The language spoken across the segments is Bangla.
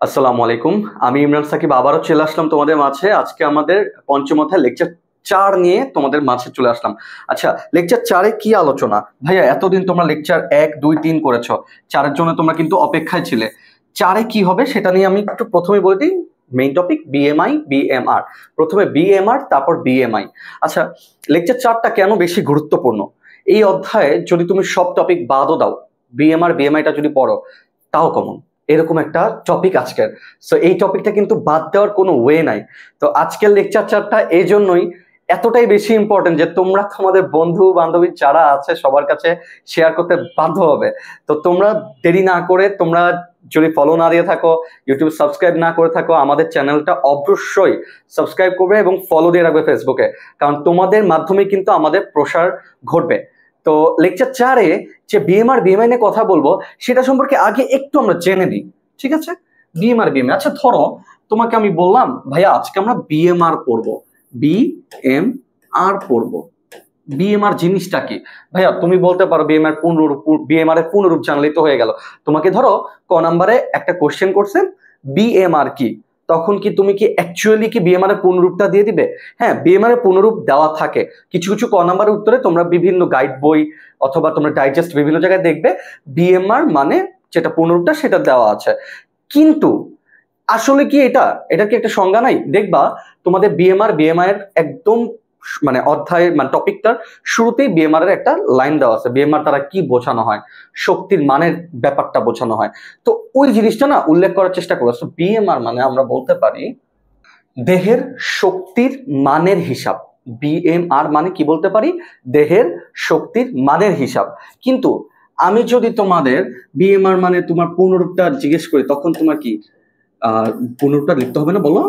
আসসালামু আলাইকুম। আমি ইমরান সাকিব আবারও চলে আসলাম তোমাদের মাঝে। আজকে আমাদের পঞ্চম অধ্যায় লেকচার 4 নিয়ে তোমাদের মাঝে চলে আসলাম। আচ্ছা, লেকচার 4-এ কি আলোচনা? ভাইয়া এতদিন তোমরা লেকচার 1, 2, 3 করেছো। 4-এর জন্য তোমরা কিন্তু অপেক্ষায় ছিলে। 4-এ কি হবে সেটা নিয়ে আমি একটু প্রথমে বলে দিই। Main topic BMI, BMR. প্রথমে বিএমআর, তারপর বিএমআই। আচ্ছা, লেকচার 4টা কেন বেশি গুরুত্বপূর্ণ? এই অধ্যায়ে যদি তুমি সব টপিক বাদও দাও, বিএমআর, বিএমআইটা যদি পড়ো, তাও কমন। এরকম একটা টপিক আজকের। সো এই টপিকটা কিন্তু বাদ দেওয়ার কোনো ওয়ে নাই। তো আজকের লেকচার 4টা এই জন্যই এতটাই বেশি ইম্পর্টেন্ট যে তোমরা তোমাদের বন্ধু বান্ধবী যারা আছে সবার কাছে শেয়ার করতে বাধ্য হবে। তো তোমরা দেরি না করে, তোমরা যদি ফলো না দিয়ে থাকো, ইউটিউব সাবস্ক্রাইব না করে থাকো, আমাদের চ্যানেলটা অবশ্যই সাবস্ক্রাইব করবে এবং ফলো দিয়ে রাখবে ফেসবুকে, কারণ তোমাদের মাধ্যমে কিন্তু আমাদের প্রসার ঘটবে। তো লেকচার 4-এ যে বিএমআর বিএমআই নিয়ে কথা বলবো সেটা সম্পর্কে আগে একটু আমরা জেনে নিই, ঠিক আছে? বিএমআর বিএমআই, আচ্ছা ধরো তোমাকে আমি বললাম ভাইয়া আজকে আমরা বিএমআর পড়বো, বিএমআর পড়বো। বিএমআর জিনিসটা কি? ভাইয়া তুমি বলতে পারো বিএমআর পূর্ণরূপ, বিএমআর এর পূর্ণরূপ জানলেই তো হয়ে গেল। তোমাকে ধরো ক নাম্বারে একটা কোশ্চেন করছে বিএমআর কি, তখন কি তুমি কি অ্যাকচুয়ালি কি বিএমআর এর পূর্ণরূপটা দিয়ে দিবে? হ্যাঁ, বিএমআর এর পূর্ণরূপ দেওয়া থাকে কিছু কিছু ক নাম্বারের উত্তরে। তোমরা বিভিন্ন গাইড বই অথবা তোমরা ডাইজেস্ট বিভিন্ন জায়গায় দেখবে বিএমআর মানে যেটা পূর্ণরূপটা সেটা দেওয়া আছে। কিন্তু আসলে কি এটা কি একটা সংজ্ঞা নাই? দেখবা তোমাদের বিএমআর বিএমআই এর একদম মানে অধ্যায়ের মানে টপিকটার শুরুতেই বিএমআর এর একটা লাইন দেওয়া আছে। বিএমআর দ্বারা কি বোঝানো হয়, শক্তির মানের ব্যাপারটা বোঝানো হয়। তো ওই জিনিসটা না উল্লেখ করার চেষ্টা করবো। বিএমআর মানে আমরা বলতে পারি দেহের শক্তির মানের হিসাব। বিএমআর মানে কি বলতে পারি? দেহের শক্তির মানের হিসাব। কিন্তু আমি যদি তোমাদের বিএমআর মানে তোমার পূর্ণরূপটা জিজ্ঞেস করি, তখন তোমার কি পূর্ণরূপটা লিখতে হবে না বলো?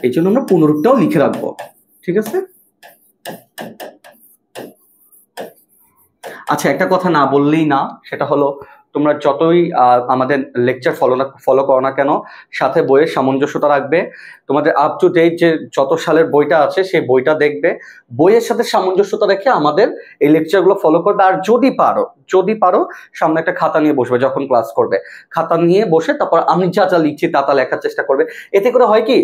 এই জন্য আমরা পূর্ণরূপটাও লিখে রাখবো, ঠিক আছে? আচ্ছা, একটা কথা না বললেই না, সেটা হলো তোমরা যতই আমাদের লেকচার ফলো করো না কেন, সাথে বইয়ের সামঞ্জস্যতা রাখবে। তোমাদের আপ টু ডেট যে যত সালের বইটা আছে সেই বইটা দেখবে, বইয়ের সাথে সামঞ্জস্যতা রেখে আমাদের এই লেকচারগুলো ফলো করবে। আর যদি পারো সামনে একটা খাতা নিয়ে বসবে, যখন ক্লাস করবে খাতা নিয়ে বসে তারপর আমি যা যা লিখছি তা লেখার চেষ্টা করবে। এতে করে হয় কি,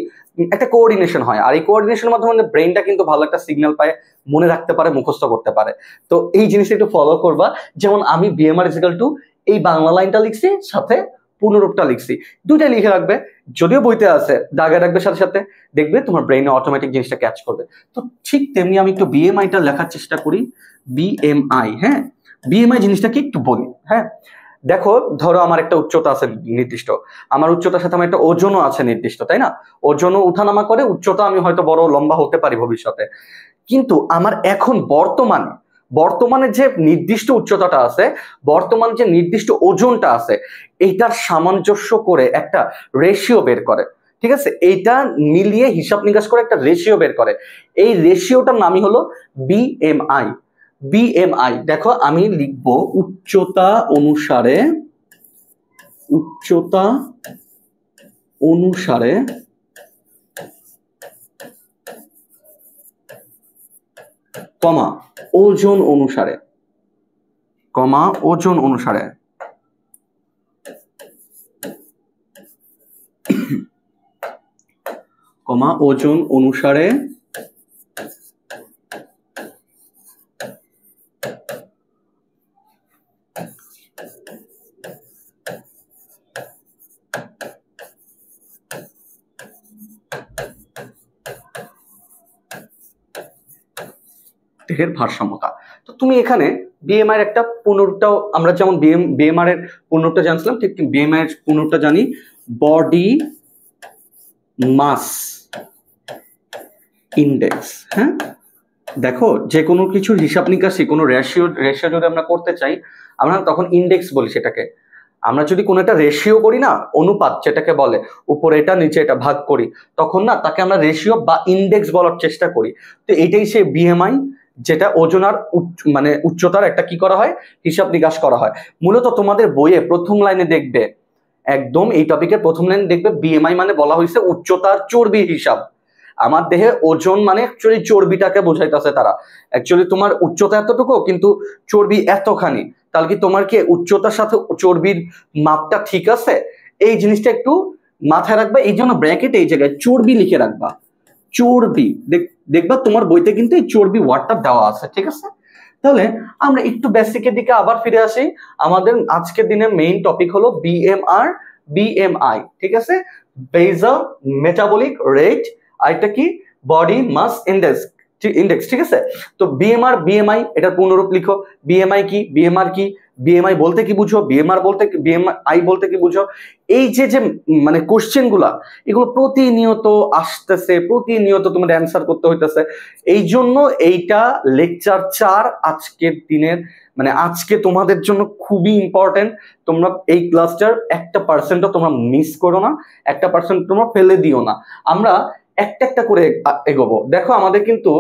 একটা কোঅর্ডিনেশন হয়, আর এই কোঅর্ডিনেশনের মাধ্যমে ব্রেনটা কিন্তু ভালো একটা সিগন্যাল পায়, মনে রাখতে পারে, মুখস্থ করতে পারে। তো এই জিনিসটা একটু ফলো করবা। যেমন আমি বিএমআর ইজিক্যাল টু এই বাংলা লাইনটা লিখছি, সাথে পূর্ণরূপটা লিখছি, দুইটাই লিখে রাখবে। যদিও বইতে আছে দাগে রাখবে সাথে সাথে, দেখবে তোমার ব্রেইনে অটোমেটিক জিনিসটা ক্যাচ করবে। তো ঠিক তেমনি আমি একটু বিএমআইটা লেখার চেষ্টা করি। বিএমআই, হ্যাঁ, বিএমআই জিনিসটা কি একটু বলি। হ্যাঁ, দেখো ধরো আমার একটা উচ্চতা আছে নির্দিষ্ট, আমার উচ্চতার সাথে আমার একটা ওজনও আছে নির্দিষ্ট, তাই না? ওজনও উঠানামা করে, উচ্চতা আমি হয়তো বড় লম্বা হতে পারি ভবিষ্যতে। কিন্তু আমার এখন বর্তমানে যে নির্দিষ্ট উচ্চতাটা আছে, বর্তমান যে নির্দিষ্ট ওজনটা আছে, এইটার সামঞ্জস্য করে একটা রেশিও বের করে, ঠিক আছে? এইটা মিলিয়ে হিসাব নিকাশ করে একটা রেশিও বের করে। এই রেশিওটার নামই হলো বিএমআই। বিএমআই দেখো আমি লিখবো উচ্চতা অনুসারে কমা ওজন অনুসারে দেহের ভারসাম্যতা। তো তুমি এখানে বিএমআই এর একটা পূর্ণরূপটাও, আমরা যেমন বিএমআর এর পূর্ণরূপটা জানছিলাম, ঠিক বিএমআই এর পূর্ণরূপটা জানি বডি মাস ইন্ডেক্স। হ্যাঁ, দেখো যে কোনো কিছুর হিসাব নিকাশি, কোনো রেশিও যদি আমরা করতে চাই, আমরা তখন ইন্ডেক্স বলি সেটাকে। আমরা যদি কোনো একটা রেশিও করি না, অনুপাত যেটাকে বলে, উপরে এটা নিচে এটা ভাগ করি, তখন না তাকে আমরা রেশিও বা ইন্ডেক্স বলার চেষ্টা করি। তো এটাই সে বিএমআই, যেটা ওজন আর মানে উচ্চতার একটা কি করা হয়, হিসাব নিকাশ করা হয়। মূলত তোমাদের বইয়ে প্রথম লাইনে দেখবে, একদম এই টপিকের প্রথম লাইনে দেখবে বিএমআই মানে বলা হয়েছে উচ্চতার চর্বির হিসাব। আমার দেহে ওজন মানে অ্যাকচুয়ালি চর্বিটাকে বোঝাইতেছে তারা। অ্যাকচুয়ালি তোমার উচ্চতা এতটুকু কিন্তু চর্বি এতখানি, তাহলে কি তোমার কি উচ্চতার সাথে চর্বির মাপটা ঠিক আছে? এই জিনিসটা একটু মাথায় রাখবা, এই জন্য ব্র্যাকেটে এই জায়গায় চর্বি লিখে রাখবা, চর্বি। দেখবা তোমার বইতে কিন্তু এই চর্বি ওয়ার্ডটা দেওয়া আছে, ঠিক আছে? তাহলে আমরা একটু বেসিকের দিকে আবার ফিরে আসি। আমাদের আজকের দিনের মেইন টপিক হলো বিএমআর, বিএমআই, ঠিক আছে? বেসাল মেটাবলিক রেট, আর এটা কি বডি মাস ইন্ডেক্স, ইন্ডেক্স, ঠিক আছে? তো বিএমআর বিএমআই এটার পূর্ণরূপ লিখো। বিএমআই কি, বিএমআর কি, বিএমআই বলতে কি বুঝো, বিএমআর বলতে, বিএমআই বলতে কি বুঝো। এই যে যে মানে কোশ্চেন গুলা, এগুলো প্রতিনিয়ত আসতেছে, প্রতিনিয়ত তোমাদের অ্যান্সার করতে হইতেছে। এই জন্য এইটা লেকচার 4 আজকের দিনের, মানে আজকে তোমাদের জন্য খুবই ইম্পর্টেন্ট। তোমরা এই ক্লাসটার 1% তোমরা মিস করো না, 1% তোমরা ফেলে দিও না। আমরা একটা একটা করে এগোবো। দেখো আমাদের কিন্তু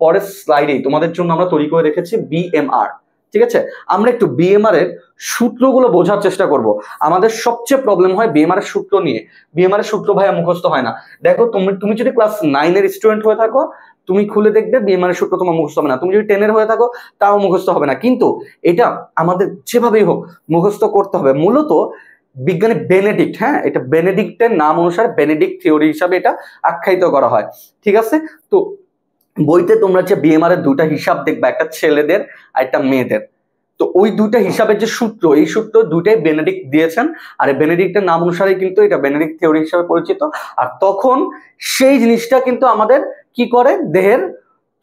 পরের স্লাইডেই তোমাদের জন্য আমরা তৈরি করে রেখেছি বিএমআর, ঠিক আছে? আমরা একটু বিএমআর এর সূত্রগুলো বোঝার চেষ্টা করব। আমাদের সবচেয়ে প্রবলেম হয় বিএমআর এর সূত্র নিয়ে। বিএমআর এর সূত্র ভাইয়া মুখস্থ হয় না। দেখো তুমি যদি ক্লাস 9 এর স্টুডেন্ট হয়ে থাকো, তুমি খুলে দেখবে বিএমআর এর সূত্র তোমার মুখস্থ হবে না। তুমি যদি 10 এর হয়ে থাকো, তাও মুখস্থ হবে না। কিন্তু এটা আমাদের যেভাবেই হোক মুখস্থ করতে হবে। মূলত বিজ্ঞানী বেনেডিক্ট, হ্যাঁ, এটা বেনেডিক্টের নাম অনুসারে বেনেডিক্ট থিওরি হিসাবে এটা আখ্যায়িত করা হয়, ঠিক আছে? তো বইতে তোমরা যে বিএমআর এর দুটা হিসাব দেখবা, একটা ছেলেদের আর একটা মেয়েদের। তো ওই দুইটা হিসাবের যে সূত্র, এই সূত্র দুইটাই বেনেডিক্ট দিয়েছেন, আর এই বেনেডিক্টের নাম অনুসারে কিন্তু এটা বেনেডিক্ট থিওরি হিসাবে পরিচিত। আর তখন সেই জিনিসটা কিন্তু আমাদের কি করে, দেহের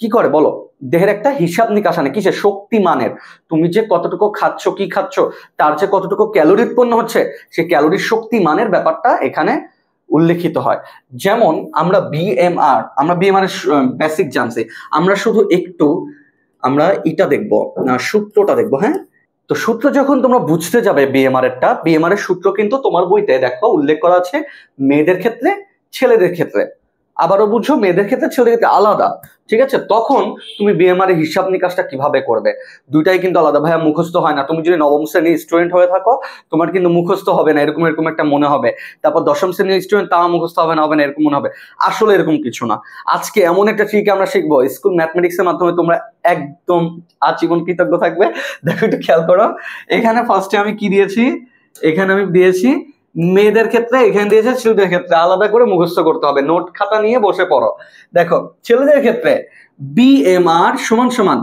কি করে বলো, দেহের একটা হিসাব নিকাশ আনে, কিসে, শক্তিমানের। তুমি যে কতটুকু খাচ্ছ, কি খাচ্ছ, তার যে কতটুকু ক্যালোরি উৎপন্ন হচ্ছে, সেই ক্যালোরির শক্তিমানের ব্যাপারটা এখানে উল্লেখিত হয়। যেমন আমরা বিএমআর এর বেসিক জানছি, আমরা শুধু একটু আমরা এটা দেখবো, সূত্রটা দেখবো, হ্যাঁ? তো সূত্র যখন তোমরা বুঝতে যাবে বিএমআর এর সূত্র কিন্তু তোমার বইতে দেখো উল্লেখ করা আছে মেয়েদের ক্ষেত্রে, ছেলেদের ক্ষেত্রে। আবারও বুঝো, মেয়েদের ক্ষেত্রে ছেলেদের ক্ষেত্রে আলাদা, ঠিক আছে? তখন তুমি বিএমআর এর হিসাব নিকাশটা কিভাবে করবে, দুইটাই কিন্তু আলাদা। ভাইয়া মুখস্থ হয় না। তুমি যদি নবম শ্রেণীর স্টুডেন্ট হয়ে থাকো, তোমার কিন্তু মুখস্থ হবে না, এরকম এরকম একটা মনে হবে। তারপর দশম শ্রেণীর স্টুডেন্ট, তাও মুখস্থ হবে না, এরকম মনে হবে। আসলে এরকম কিছু না। আজকে এমন একটা ট্রিক আমরা শিখবো, স্কুল ম্যাথমেটিক্স এর মাধ্যমে তোমরা একদম আজীবন কৃতজ্ঞ থাকবে। দেখো একটু খেয়াল করো, এখানে ফার্স্টে আমি কি দিয়েছি, এখানে আমি দিয়েছি মেয়েদের ক্ষেত্রে, এখানে দিয়েছে ছেলেদের ক্ষেত্রে। আলাদা করে মুখস্থ করতে হবে, নোট খাতা নিয়ে বসে পড়ো। দেখো ছেলেদের ক্ষেত্রে বিএমআর সমান সমান,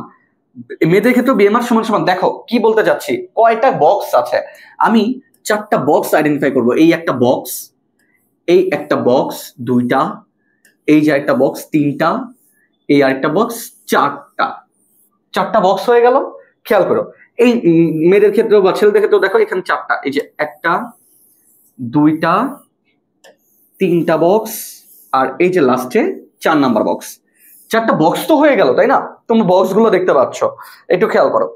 মেয়েদের ক্ষেত্রে বিএমআর সমান সমান, দেখো কি বলতে চাচ্ছি, কয়টা বক্স আছে। আমি 4টা বক্স আইডেন্টিফাই করব। এই একটা বক্স, এই একটা বক্স, 2টা, এই যে একটা বক্স, 3টা, এই আরেকটা বক্স, 4টা বক্স হয়ে গেল। খেয়াল করো, এই মেয়েদের ক্ষেত্রেও বা ছেলেদের ক্ষেত্রেও দেখো এখানে 4টা, এই যে 1টা, 2টা, 3টা বক্স, আর এই যে লাস্টে 4 নাম্বার বক্স। 4টা বক্স তো হয়ে গেল, তাই না? তোমরা বক্স গুলো দেখতে পাচ্ছ, একটু খেয়াল করো।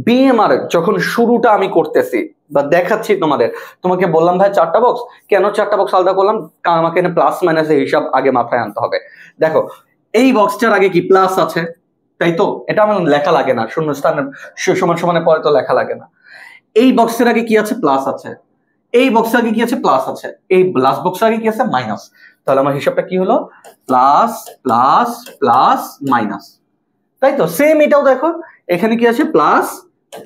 বিএমআর যখন শুরুটা আমি করতেছি বা দেখাচ্ছি তোমাকে বললাম ভাই 4টা বক্স, কেন 4টা বক্স আলাদা করলাম, কারণ আমাকে এখানে প্লাস মাইনাসের হিসাব আগে মাথায় আনতে হবে। দেখো এই বক্সটার আগে কি প্লাস আছে, তাই তো? এটা আমার লেখা লাগে না, শূন্যস্থানের সমান সমানের পরে তো লেখা লাগে না। এই বক্সের আগে কি আছে, প্লাস আছে। এই বক্সের আগে কি আছে, প্লাস আছে। এই লাস্ট বক্সের আগে কি আছে, মাইনাস। তাহলে আমার হিসাবটা কি হলো, প্লাস প্লাস প্লাস মাইনাস, তাই তো? সেম এটাও দেখো, এখানে কি আছে, প্লাস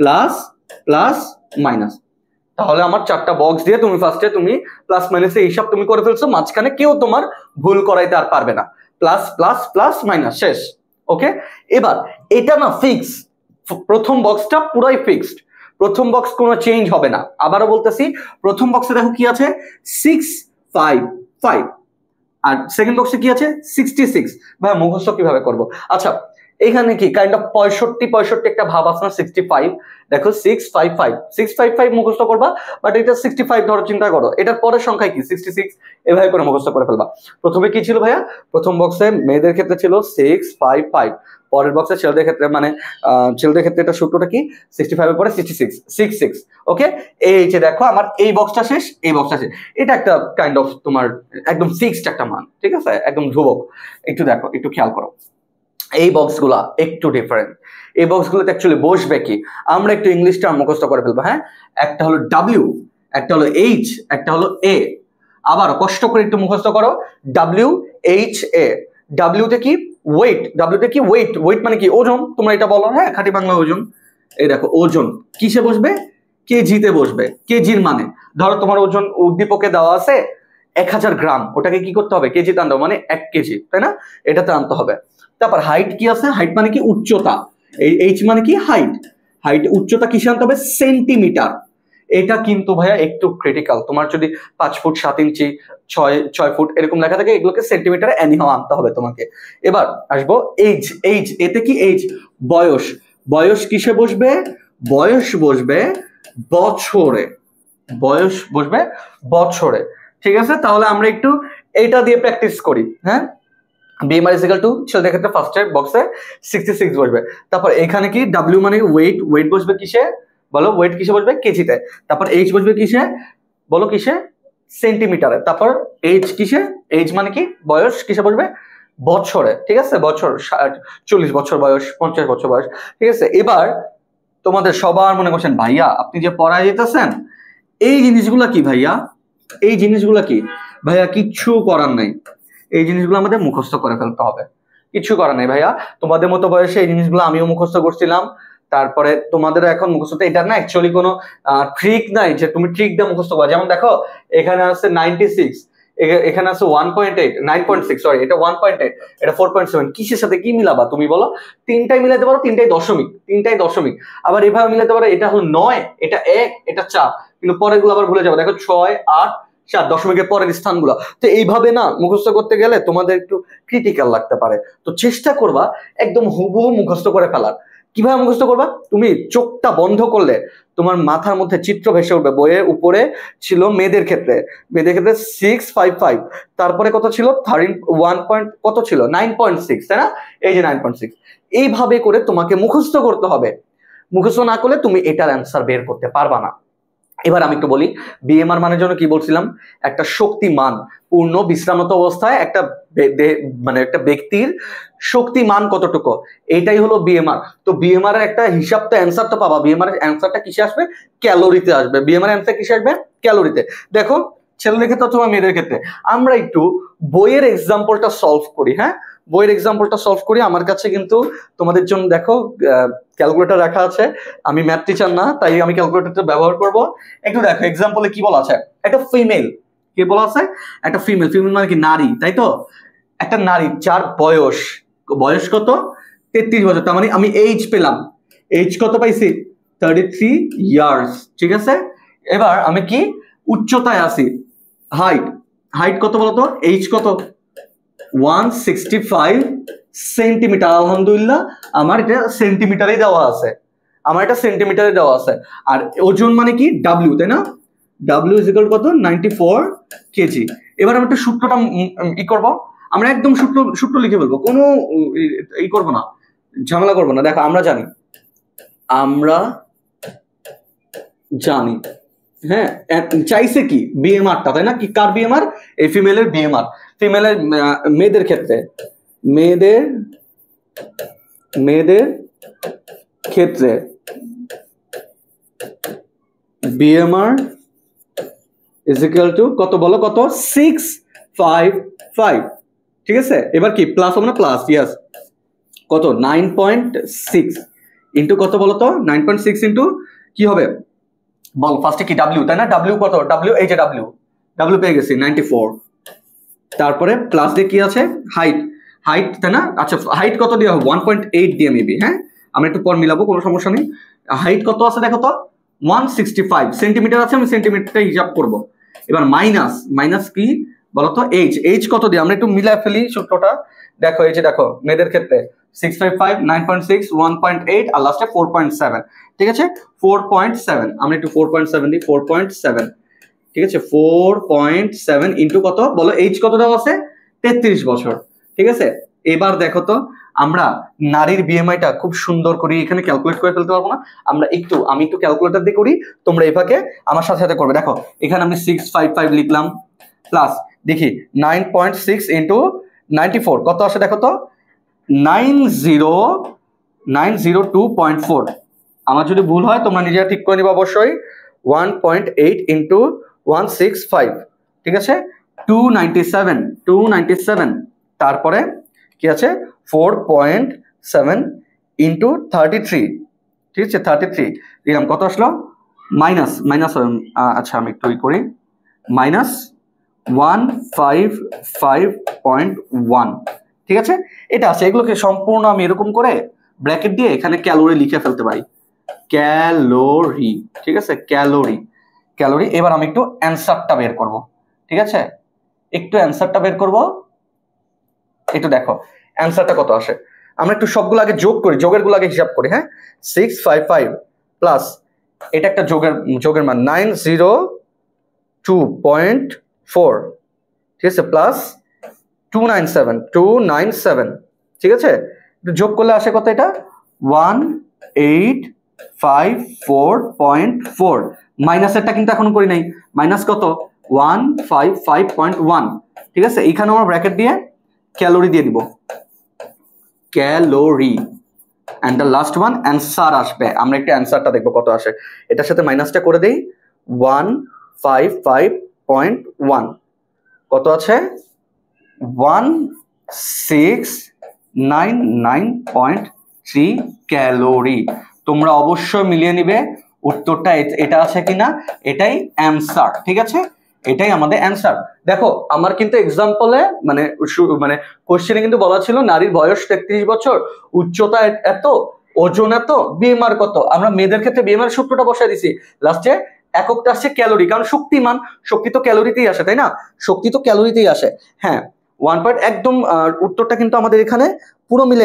প্লাস প্লাস মাইনাস। তাহলে আমার 4টা বক্স দিয়ে তুমি ফার্স্টে তুমি প্লাস মাইনাসের হিসাব তুমি করে ফেলছো, মাঝখানে কেউ তোমার ভুল করাইতে আর পারবে না। প্লাস প্লাস প্লাস মাইনাস, শেষ। ওকে, এবার এটা না ফিক্স, প্রথম বক্সটা পুরাই ফিক্সড, প্রথম বক্স কোনো চেঞ্জ হবে না। আবারও বলতেছি, প্রথম বক্সে দেখো কি আছে, 6 5 5, আর সেকেন্ড বক্সে কি আছে, 66। ভাই মুখস্থ কিভাবে করব? আচ্ছা, এখানে কি কাইন্ড অফ 65 একটা ভাব আছে না, 65। দেখো 655 655 মুখস্থ করবা, বাট এটা 65 ধরো, চিন্তা করো এটার পরের সংখ্যা কি, 66। এভাবে করে মুখস্থ করে ফেলবা। প্রথমে কি ছিল ভাইয়া, প্রথম বক্সে মেয়েদের ক্ষেত্রে ছিল 655, পরের বক্সে ছেলেদের ক্ষেত্রে, মানে ছেলেদের ক্ষেত্রে এটা সূত্রটা কি, 65 এর পরে 66। ওকে, এই যে দেখো আমার এই বক্সটা শেষ, এই বক্সটা শেষ। এটা একটা কাইন্ড অফ তোমার একদম ফিক্সড একটা মান, ঠিক আছে, একদম ধ্রুবক। একটু দেখো, একটু খেয়াল করো, এই বক্সগুলা একটু ডিফারেন্ট। এই বক্সগুলোতে অ্যাকচুয়ালি বসবে কি, আমরা একটু ইংলিশ টার্ম মুখস্থ করে ফেলবো। হ্যাঁ, একটা হলো ডাব্লিউ, একটা হলো এইচ, একটা হলো এ। আবার কষ্ট করে একটু মুখস্থ করো, ডাব্লিউ এইচ এ। ডাব্লিউতে কি, ওয়েট। ডাব্লিউতে কি, ওয়েট। ওয়েট মানে কি, ওজন। তোমরা এটা বলো, হ্যাঁ, খাঁটি বাংলা ওজন। এই দেখো ওজন কিসে বসবে, কেজিতে বসবে, কেজির মানে ধরো তোমার ওজন উদ্দীপকে দেওয়া আছে 1000 গ্রাম, ওটাকে কি করতে হবে কেজিতে আনতে হবে, মানে 1 কেজি, তাই না? এটাতে আনতে হবে। তারপর হাইট কি আছে, হাইট মানে কি উচ্চতা, এই এইচ মানে কি হাইট, হাইট উচ্চতা কিসে আনতে হবে সেন্টিমিটার। এটা কিন্তু ভাইয়া একটু ক্রিটিক্যাল, তোমার যদি 5 ফুট 7 ইঞ্চি 6 ফুট এরকম লেখা থাকে, এগুলোকে সেন্টিমিটারে এনিহাও আনতে হবে তোমাকে। এবার আসবো এইজ, এইজ এতে কি এইজ বয়স, বয়স কিসে বসবে, বয়স বসবে বছরে, বয়স বসবে বছরে, ঠিক আছে? তাহলে আমরা একটু এটা দিয়ে প্র্যাকটিস করি, হ্যাঁ। BMR ইজ ইকুয়াল টু ছেলেদের ক্ষেত্রে ফার্স্টের বক্সে 66 বসবে। তারপর এখানে কি W মানে ওয়েট, ওয়েট বসবে কিসে বলো, ওয়েট কিসে বসবে কেজিতে। তারপর এইচ বসবে কিসে বলো, কিসে সেন্টিমিটারে। তারপর এইজ কিসে, এইজ মানে কি বয়স, কিসে বসবে বছরে, ঠিক আছে? বছর 40 বছর বয়স, 50 বছর বয়স, ঠিক আছে? এবার তোমাদের সবার মনে করছেন ভাইয়া আপনি যে পড়ায় যেতেছেন এই জিনিসগুলা কি ভাইয়া, এই জিনিসগুলা কি ভাইয়া? কিচ্ছু করার নাই, এই জিনিসগুলো আমাদের মুখস্থ করে ফেলতে হবে, কিছু করার নাই ভাইয়া। তোমাদের মতো বয়সে এই জিনিসগুলো আমিও মুখস্থ করছিলাম, তারপরে তোমাদের এখন মুখস্থ, এটা না অ্যাকচুয়ালি কোনো ট্রিক নাই যে তুমি ট্রিক দিয়ে মুখস্থ করো। যেমন দেখো এখানে আছে 96, এখানে আছে 1.8, 9.6 সরি, এটা 1.8, এটা 4.7, কিসের সাথে কি মিলাবা তুমি বলো? তিনটাই মিলাতে পারো, তিনটাই দশমিক, তিনটাই দশমিক। আবার এভাবে মিলাতে পারো, এটা হলো 9, এটা 1, এটা 4, কিন্তু পরেরগুলো আবার ভুলে যাবে। দেখো 6, 8, 4 দশমিকের পরের স্থানগুলো। তো এইভাবে না মুখস্থ করতে গেলে তোমাদের একটু ক্রিটিক্যাল লাগতে পারে, তো চেষ্টা করবা একদম হুবহু মুখস্থ করে ফেলার। কিভাবে মুখস্থ করবা? তুমি চোখটা বন্ধ করলে তোমার মাথার মধ্যে চিত্র ভেসে উঠবে। বইয়ের উপরে ছিল মেয়েদের ক্ষেত্রে, মেয়েদের ক্ষেত্রে 655, তারপরে কত ছিল 1 পয়েন্ট কত ছিল 9.6, তাই না? এই যে 9.6, এইভাবে করে তোমাকে মুখস্থ করতে হবে। মুখস্থ না করলে তুমি এটার অ্যান্সার বের করতে পারবা না। এবার আমি একটু বলি BMR মানের জন্য কি বলছিলাম, একটা শক্তিমান পূর্ণ বিশ্রামত অবস্থায় একটা মানে একটা ব্যক্তির শক্তিমান কতটুকু, এটাই হলো BMR। তো BMR এর একটা হিসাব তো অ্যান্সার তো পাবা, BMR এর অ্যান্সারটা কিসে আসবে, ক্যালোরিতে আসবে। BMR এর অ্যান্সার কিসে আসবে, ক্যালোরিতে। দেখো ছেলেদের ক্ষেত্রে অথবা মেয়েদের ক্ষেত্রে আমরা একটু বইয়ের এক্সাম্পলটা সলভ করি, হ্যাঁ বইয়ের এক্সাম্পলটা সলভ করি। আমার কাছে কিন্তু তোমাদের জন্য দেখো ক্যালকুলেটর রাখা আছে, আমি ম্যাথ টিচার না তাই আমি ক্যালকুলেটরটা ব্যবহার করব। একটু দেখো এক্সাম্পলে কি বলা আছে, একটা ফিমেল, কি বলা আছে, একটা ফিমেল, ফিমেল মানে কি নারী, তাই তো? একটা নারী যার বয়স, বয়স কত 33 বছর, তার মানে আমি এইজ পেলাম, এইজ কত পাইছি 33 ইয়ার্স, ঠিক আছে? এবার আমি কি উচ্চতায় আছি, হাইট, হাইট কত বলতো, এইজ কত 165 সেন্টিমিটার। আলহামদুলিল্লাহ আমার এটা সেন্টিমিটারেই দেওয়া আছে, আমার এটা সেন্টিমিটারে দেওয়া আছে। আর ওজন মানে কি ডাব্লিউ, তাই না? ডাব্লিউ ইজ ইকুয়াল কত 94 কেজি। এবার আমরা একটা সূত্রটা ই করবো, আমরা একদম সূত্র লিখে ফেলবো, কোনো ই করবো না, ঝামেলা করবো না। দেখো আমরা জানি, আমরা জানি, হ্যাঁ চাইছে কি BMRটা, তাই না? কি কার BMR, এই ফিমেলের BMR। ফিমেলের মেয়েদের ক্ষেত্রে, মেয়েদের ক্ষেত্রে BMR ইজ ইকুয়াল টু কত বলো, কত 655, ঠিক আছে? এবার কি প্লাস হবে না, প্লাস, ইয়াস, কত 9.6 ইন্টু কত বলো তো, 9.6 ইন্টু কি হবে বল, ফার্স্টে কি ডাব্লিউ, তাই না? ডাব্লিউ কত, ডাব্লিউ এই যে ডাব্লিউ পেয়ে গেছি 94, তারপরে প্লাস দিয়ে কি আছে হাইট, হাইট তাই না? আচ্ছা হাইট কত দিয়ে হবে 1.8 দিয়ে মেবি, হ্যাঁ আমরা একটু পর মিলাবো, কোনো সমস্যা নেই। হাইট কত আছে দেখো তো 165 সেন্টিমিটার আছে, আমি সেন্টিমিটারটা হিসাব করব। এবার মাইনাস, মাইনাস কি বলতো এইচ, এইচ কত দিয়ে আমরা একটু মিলাই ফেলি সূত্রটা। দেখো এই যে দেখো মেয়েদের ক্ষেত্রে 655, 9.6, 1.8 আর লাস্টে 4.7, ঠিক আছে? 4.7, আমরা একটু 4.7 দিই, 4.7, ঠিক আছে? 4.7 ইন্টু কত বলো, এইচ কত দেওয়া আছে 33 বছর, ঠিক আছে? এবার দেখো তো আমরা নারীর BMIটা খুব সুন্দর করে এখানে ক্যালকুলেট করে ফেলতে পারবো না, আমরা একটু, আমি একটু ক্যালকুলেটর দিয়ে করি, তোমরা এভাবে আমার সাথে সাথে করবে। দেখো এখানে আমি 655 লিখলাম, প্লাস দেখি 9.6 ইন্টু 94 কত আসে দেখো তো 902.4। আমার যদি ভুল হয় তোমরা নিজেরা ঠিক করে নিবা অবশ্যই। 1.8 ইন্টু 165, ঠিক আছে? 297, তারপরে কি আছে 4.7 ইন্টু 33, ঠিক আছে? 33 দিলাম, কত আসলো মাইনাস মাইনাস, আচ্ছা আমি একটু করি, -155.1, ঠিক আছে, এটা আছে। এগুলোকে সম্পূর্ণ আমি এরকম করে ব্র্যাকেট দিয়ে এখানে ক্যালোরি লিখে ফেলতে পারি, ক্যালোরি, ঠিক আছে, ক্যালোরি ক্যালোরি। এবার আমি একটু অ্যান্সারটা বের করব, ঠিক আছে, একটু অ্যান্সারটা বের করব। একটু দেখো অ্যান্সারটা কত আসে। আমরা একটু সবগুলো আগে যোগ করি, যোগের গুলো আগে হিসাব করি। হ্যাঁ, 655 প্লাস এটা একটা যোগের মান 902.4, ঠিক আছে, প্লাস 297, ঠিক আছে, যোগ করলে আসে কত? এটা 1854.4। মাইনাসেরটা কিন্তু এখনো করি নাই, মাইনাস কত? 155.1, ঠিক আছে। এইখানে আমরা ব্র্যাকেট দিয়ে ক্যালোরি দিয়ে দিব, calorie, and the last one answer আসবে। আমরা একটা অ্যান্সারটা দেখবো কত আসে। এটার সাথে মাইনাসটা করে দেই, 155.1 কত আছে? 1699.3 ক্যালোরি। তোমরা অবশ্যই মিলিয়ে নিবে উত্তরটা এটা আছে কিনা, এটাই অ্যান্সার, ঠিক আছে, এটাই আমাদের অ্যান্সার। দেখো আমার কিন্তু এক্সাম্পলে মানে কোশ্চেনে কিন্তু বলা ছিল নারীর বয়স 33 বছর, উচ্চতা এত, ওজন এত, বিএমআর কত। আমরা মেয়েদের ক্ষেত্রে বিএমআর সূত্রটা বসাই দিছি, লাস্টে এককটা আসছে ক্যালোরি, কারণ শক্তিমান, শক্তি তো ক্যালোরিতেই আসে, তাই না, শক্তি তো ক্যালোরিতেই আসে। হ্যাঁ, 1 পয়েন্ট একদম উত্তরটা কিন্তু আমাদের এখানে পুরো মিলে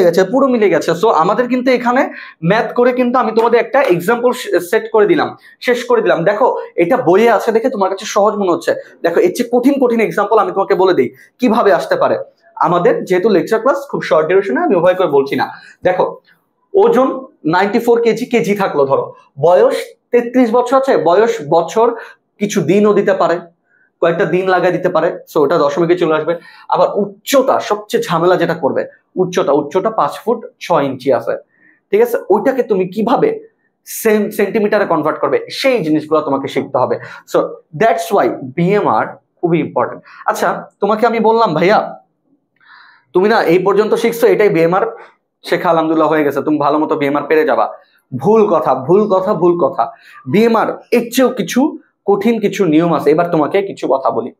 গেছে। সো আমাদের কিন্তু এখানে ম্যাথ করে কিন্তু আমি তোমাদের একটা এক্সাম্পল সেট করে দিলাম, শেষ করে দিলাম। দেখো এটা বইয়ে আছে দেখে তোমার কাছে সহজ মনে হচ্ছে, দেখো এর চেয়ে কঠিন এক্সাম্পল আমি তোমাকে বলে দিই কিভাবে আসতে পারে। আমাদের যেহেতু লেকচার ক্লাস খুব শর্ট ডিউরেশনে, আমি উভয় করে বলছি না। দেখো ওজন 94 কেজি থাকলো, ধরো বয়স 33 বছর আছে, বয়স বছর কিছু দিনও দিতে পারে, কয়েকটা দিন লাগাই দিতে পারে, সো ওটা দশমিকে চলে আসবে। আবার উচ্চতা, সবচেয়ে ঝামেলা যেটা করবে, উচ্চতা 5 ফুট 6 ইঞ্চি আছে, ঠিক আছে, ওইটাকে তুমি কিভাবে সেন্টিমিটারে কনভার্ট করবে, সেই জিনিসগুলো তোমাকে শিখতে হবে। সো দ্যাটস ওয়াই বিএমআর খুবই ইম্পর্টেন্ট। আচ্ছা তোমাকে আমি বললাম ভাইয়া তুমি না এই পর্যন্ত শিখছো, এটাই বিএমআর শেখা আলহামদুলিল্লাহ হয়ে গেছে, তুমি ভালো মতো বিএমআর পেরে যাবা। ভুল কথা। বিএমআর এর চেয়েও কিছু কঠিন কিছু নিয়ম আছে। এবার তোমাকে কিছু কথা বলি।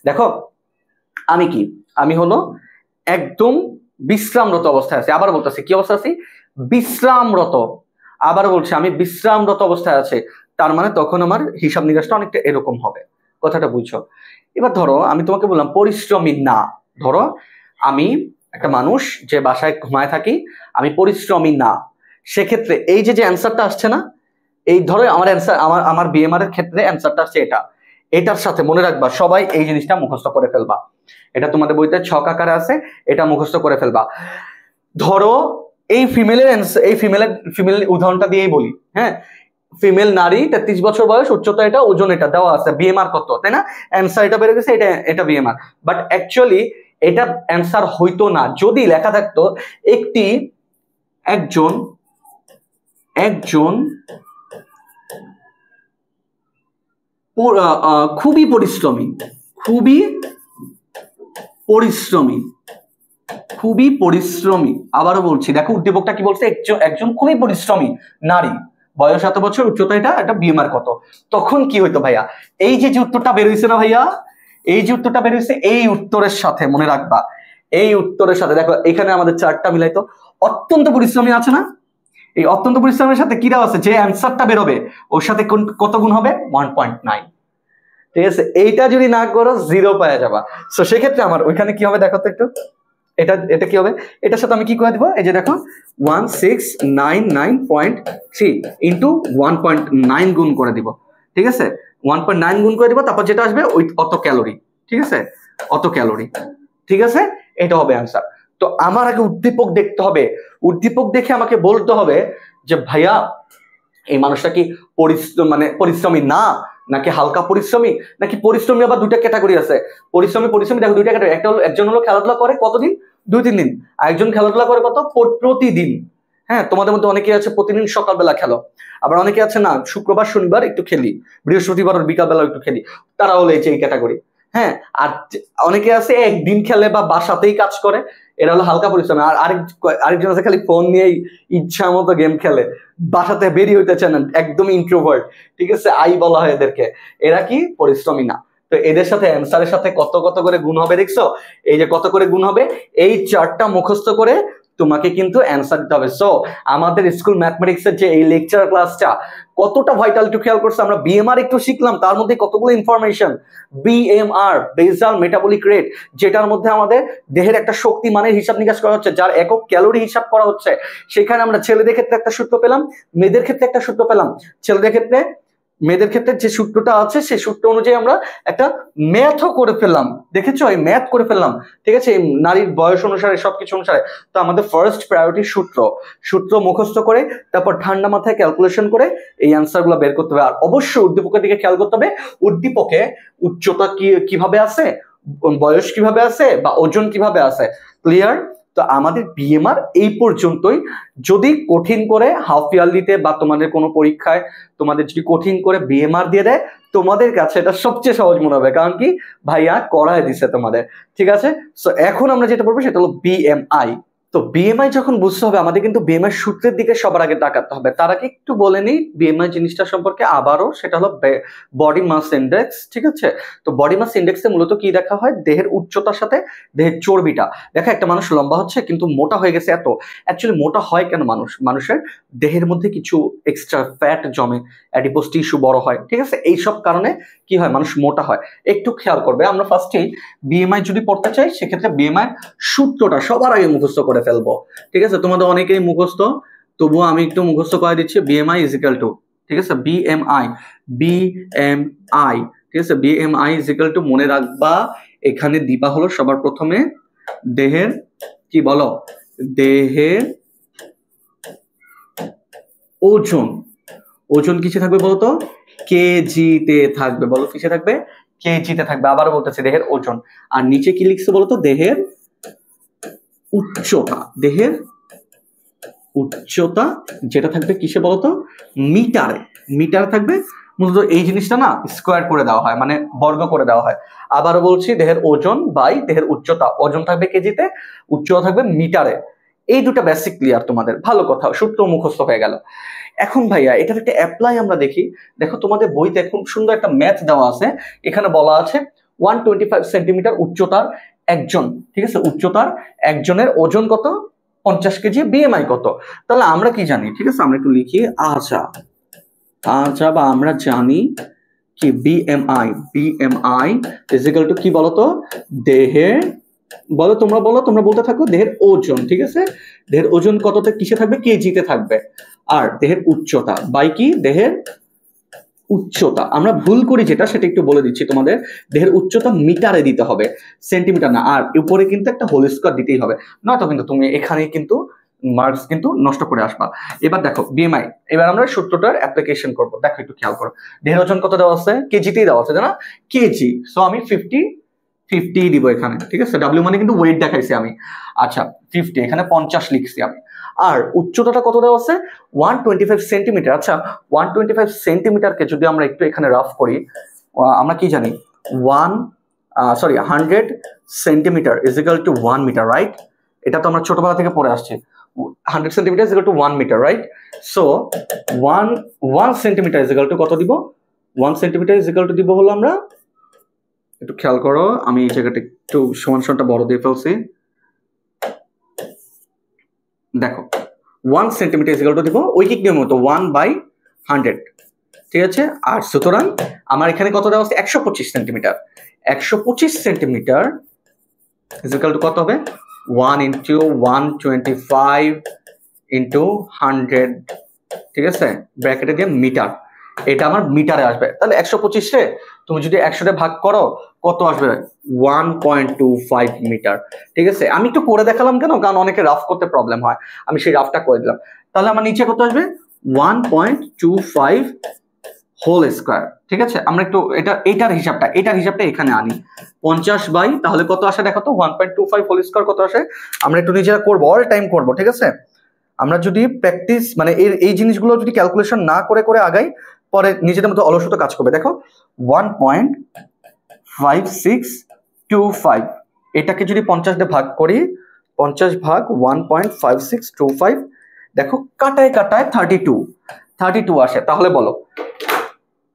দেখো আমি হলো একদম বিশ্রামরত অবস্থায় আছি, আবার বলতেছি কি অবস্থা আছি? বিশ্রামরত। আবার বলছি আমি বিশ্রামরত অবস্থায় আছে, তার মানে তখন আমার হিসাব নিকাশটা অনেকটা এরকম হবে, কথাটা বুঝছো? এবার ধরো আমি তোমাকে বললাম পরিশ্রমী না, ধরো আমি একটা মানুষ যে বাসায় ঘুমায় থাকি, আমি পরিশ্রমী না, সেক্ষেত্রে এই যে অ্যান্সারটা আসছে না, এই ধরো আমার অ্যান্সার, আমার বিএমআর এর ক্ষেত্রে অ্যান্সারটা আসছে এটা, এটার সাথে মনে রাখবা সবাই এই জিনিসটা মুখস্থ করে ফেলবা, এটা তোমাদের বইতে ছক আকারে আছে, এটা মুখস্থ করে ফেলবা। ধরো এই ফিমেলের উদাহরণটা দিয়েই বলি। হ্যাঁ, ফিমেল নারী 33 বছর বয়স, উচ্চতা এটা, ওজন এটা দেওয়া আছে, বিএমআর কত, তাই না, অ্যান্সার এটা বেড়ে গেছে, এটা বিএমআর। বাট অ্যাকচুয়ালি এটা অ্যান্সার হইতো না যদি লেখা থাকতো একজন খুবই পরিশ্রমী। আবারও বলছি, দেখো উদ্দীপকটা কি বলছে, একজন খুবই পরিশ্রমী নারী, বয়স এত বছর, উচ্চতা এটা বিএমআর কত। তখন কি হইতো ভাইয়া, এই যে উত্তরটা বের হইছে না ভাইয়া, এই যে উত্তরটা বের হইছে, এই উত্তরের সাথে মনে রাখবা, এই উত্তরের সাথে দেখো এখানে আমাদের চারটা মিলাইতো, অত্যন্ত পরিশ্রমী আছে না, এই অত্যন্ত পরিশ্রমের সাথে কি দেওয়া আছে, যে অ্যান্সারটা বেরোবে ওর সাথে কত গুণ হবে, 1.9, ঠিক আছে। এইটা যদি না করো 0 পাওয়া যাবা। সো সেক্ষেত্রে আমার ওইখানে কি হবে দেখো তো একটু, এটা কি হবে, এটার সাথে আমি কি করে দিব, এই যে দেখো 1699.3 ইন্টু 1.9 গুণ করে দিব, ঠিক আছে, 1.9 গুণ করে দিব, তারপর যেটা আসবে ওই অত ক্যালোরি, ঠিক আছে, অত ক্যালোরি, ঠিক আছে, এটা হবে অ্যান্সার। তো আমার আগে উদ্দীপক দেখতে হবে, উদ্দীপক দেখে আমাকে বলতে হবে যে ভাইয়া এই মানুষটা কি পরিশ্রমী না, নাকি হালকা পরিশ্রমী, নাকি পরিশ্রমী। আবার দুইটা ক্যাটাগরি আছে, পরিশ্রমী দেখো দুইটা ক্যাটাগরি, একটা হলো একজন হলো খেলাধুলা করে কতদিন, 2-3 দিন, আর একজন খেলাধুলা করে কত, প্রতিদিন। হ্যাঁ, তোমাদের মধ্যে অনেকে আছে প্রতিদিন সকালবেলা খেলো, আবার অনেকে আছে না শুক্রবার শনিবার একটু খেলি, বৃহস্পতিবার বিকালবেলা একটু খেলি, তারা হলো এই ক্যাটাগরি। হ্যাঁ, আর অনেকে আছে একদিন খেলে বা বাসাতেই কাজ করে, এরা হলো হালকা পরিশ্রমী। আর আরেকজন আছে খালি ফোন নিয়েই ইচ্ছা মতো গেম খেলে, বাসাতে বেরিয়ে হইতে চায় না, একদমই ইন্ট্রোভার্ট, ঠিক আছে, আই বলা হয় এদেরকে। এরা কি পরিশ্রমী না। তো এদের সাথে অ্যান্সারের সাথে কত কত করে গুণ হবে দেখছো? এই যে কত করে গুণ হবে, এই চারটা মুখস্থ করে তোমাকে কিন্তু অ্যান্সার দিতে হবে। সো আমাদের স্কুল ম্যাথমেটিক্স এর যে এই লেকচার ক্লাসটা কতটা ভাইটাল একটু খেয়াল করছে। আমরা বিএমআর একটু শিখলাম, তার মধ্যে কতগুলো information. BMR, basal metabolic rate, যেটার মধ্যে আমাদের দেহের একটা শক্তি মানের হিসাব নিকাশ করা হচ্ছে, যার একক ক্যালোরি হিসাব করা হচ্ছে। সেখানে আমরা ছেলেদের ক্ষেত্রে একটা সূত্র পেলাম, মেয়েদের ক্ষেত্রে একটা সূত্র পেলাম। ছেলেদের ক্ষেত্রে, মেয়েদের ক্ষেত্রে যে সূত্রটা আছে সেই সূত্র অনুযায়ী আমরা একটা ম্যাথও করে ফেললাম। দেখেছো, এই ম্যাথ করে ফেললাম, ঠিক আছে, এই নারীর বয়স অনুসারে সবকিছু অনুসারে। তো আমাদের ফার্স্ট প্রায়োরিটি সূত্র মুখস্থ করে তারপর ঠান্ডা মাথায় ক্যালকুলেশন করে এই অ্যান্সার গুলো বের করতে হবে। আর অবশ্যই উদ্দীপকের দিকে খেয়াল করতে হবে, উদ্দীপকে উচ্চতা কিভাবে আছে, বয়স কিভাবে আছে, বা ওজন কিভাবে আছে। ক্লিয়ার? তো আমাদের বিএমআর এই পর্যন্তই। যদি কঠিন করে হাফ ইয়ারলিতে বা তোমাদের কোনো পরীক্ষায় তোমাদের যদি কঠিন করে বিএমআর দিয়ে দেয়, তোমাদের কাছে এটা সবচেয়ে সহজ মনে হবে, কারণ কি ভাইয়া করায় দিছে তোমাদের, ঠিক আছে। সো এখন আমরা যেটা বলবো সেটা হলো বিএমআই। তো বিএমআই যখন বুঝতে হবে, আমাদের কিন্তু বিএমআই সূত্রের দিকে সবার আগে তাকাতে হবে। তার আগে একটু বলে নিই বিএমআই জিনিসটা সম্পর্কে আবারও, সেটা হলো বডি মাস ইন্ডেক্স, ঠিক আছে। তো বডি মাস ইন্ডেক্সে মূলত কি দেখা হয়, দেহের উচ্চতার সাথে দেহের চর্বিটা দেখা। একটা মানুষ লম্বা হচ্ছে কিন্তু মোটা হয়ে গেছে, এত অ্যাকচুয়ালি মোটা হয় কেন? মানুষের দেহের মধ্যে কিছু এক্সট্রা ফ্যাট জমে, অ্যাডিপোজ টিস্যু বড় হয়, ঠিক আছে, এইসব কারণে কি হয়, মানুষ মোটা হয়। একটু খেয়াল করবে, আমরা ফার্স্টেই বিএমআই যদি পড়তে চাই সেক্ষেত্রে বিএমআই সূত্রটা সবার আগে মুখস্থ করে ফেলবো, ঠিক আছে। তোমাদের অনেকেই মুখস্থ, তবুও আমি একটু মুখস্থ করে দিচ্ছি। বিএমআই ইজ ইকুয়াল টু, ঠিক আছে, বিএমআই, ঠিক আছে, বিএমআই ইজ ইকুয়াল টু, মনে রাখবা এখানে দিবা হলো সবার প্রথমে দেহের, কি বলো, দেহের ওজন। ওজন কিসে থাকবে বলতো? কেজিতে থাকবে। বলো কিসে থাকবে? কেজিতে থাকবে। আবার বলতেছে দেহের ওজন। আর নিচে কি লিখছে বলতো? দেহের উচ্চতা। দেহের উচ্চতা যেটা থাকবে কিসে বলতো? মিটারে। মিটারে থাকবে। মূলত এই জিনিসটা না স্কোয়ার করে দেওয়া হয়, মানে বর্গ করে দেওয়া হয়। আবারও বলছি, দেহের ওজন বাই দেহের উচ্চতা। ওজন থাকবে কেজিতে, উচ্চতা থাকবে মিটারে। এই দুটো বেসিক ক্লিয়ার তোমাদের, ভালো কথা, সূত্র মুখস্থ হয়ে গেল। এখন ভাইয়া এটার একটা অ্যাপ্লাই আমরা দেখি। দেখো তোমাদের বইতে খুব সুন্দর একটা ম্যাথ দেওয়া আছে। এখানে বলা আছে 125 সেন্টিমিটার উচ্চতার একজন, ঠিক আছে, উচ্চতার একজনের ওজন কত? 50 কেজি। বিএমআই কত? তাহলে আমরা কি জানি, ঠিক আছে, আমরা একটু লিখি। আচ্ছা, বা আমরা জানি কি বিএমআই ইজ ইকুয়াল টু কি বলতো? দেহের, বলো তোমরা বলতে থাকো, দেহের ওজন, ঠিক আছে। দেহের ওজন কততে কিসে থাকবে? কেজিতে থাকবে। আর দেহের উচ্চতা বাই কি? দেহের উচ্চতা। আমরা ভুল করি যেটা, সেটা একটু বলে দিচ্ছি তোমাদের। দেহের উচ্চতা মিটারে দিতে হবে, সেন্টিমিটার না। আর উপরে কিন্তু একটা হোল স্কয়ার দিতেই হবে, নয়তো কিন্তু তুমি এখানে কিন্তু মার্কস কিন্তু নষ্ট করে আসবা। এবার দেখো বিএমআই, এবার আমরা সূত্রটার অ্যাপ্লিকেশন করব। দেখো একটু খেয়াল করো, দেহের ওজন কত দেওয়া আছে? কেজিতেই দেওয়া আছে, না কেজি। সো আমি 50 দিব এখানে, ঠিক আছে। ডাব্লিউ মানে কিন্তু ওয়েট দেখাইছি আমি। আচ্ছা 50, এখানে 50 লিখছি আমি। আর উচ্চতাটা কত দেওয়া আছে? 125 সেন্টিমিটার। আচ্ছা 125 সেন্টিমিটারকে যদি আমরা একটু এখানে রাফ করি, আমরা কি জানি 100 centimetre is equal to 1 metre, right? এটা তো আমরা ছোটবেলা থেকে পড়ে আসছি। 100 centimetre is equal to 1 metre, right? So 1 centimetre is equal to কত দিব? 1 সেন্টিমিটার ইজ ইকুয়াল টু দিব হলো, আমরা একটু খেয়াল করো, আমি এই জায়গাটা একটু সমানটা বড় দিয়ে ফেলছি। দেখো 1 সেন্টিমিটার ইজ ইকুয়াল টু দিব ঐকিক নিয়ম মতো 1/100, ঠিক আছে। আর সুতরাং আমার এখানে কত দেওয়া আছে? 125 centimetre. 125 centimetre is equal to কত হবে? 1 ইন্টু 125 ইন্টু 100, ঠিক আছে, ব্র্যাকেটে দিয়ে মিটার। এটা আমার মিটারে আসবে। তাহলে 125 রে তুমি যদি 100 ভাগ করো কত আসবে? 1.25 মিটার, ঠিক আছে। আমি একটু করে দেখালাম কেন, কারণ অনেকে রাফ করতে প্রবলেম হয়, আমি সেই রাফটা করে দিলাম। তাহলে আমার নিচে কত আসবে? 1.25 হোল স্কয়ার, ঠিক আছে। আমরা একটু এটার হিসাবটা এখানে আনি। 50 বাই, তাহলে কত আসে দেখো তো? 1.25 হোল স্কয়ার কত আসে? আমরা একটু নিজেরা করবো, অল টাইম করবো, ঠিক আছে। আমরা যদি প্র্যাকটিস, মানে এই জিনিসগুলো যদি ক্যালকুলেশন না করে আগাই, পরে নিজেদের মধ্যে অলসতা কাজ করবে। দেখো 1.5625, এটাকে যদি 50 দিয়ে ভাগ করি 50 ভাগ 1.5625, দেখো কাটায় কাটায় 32 আসে। তাহলে বলো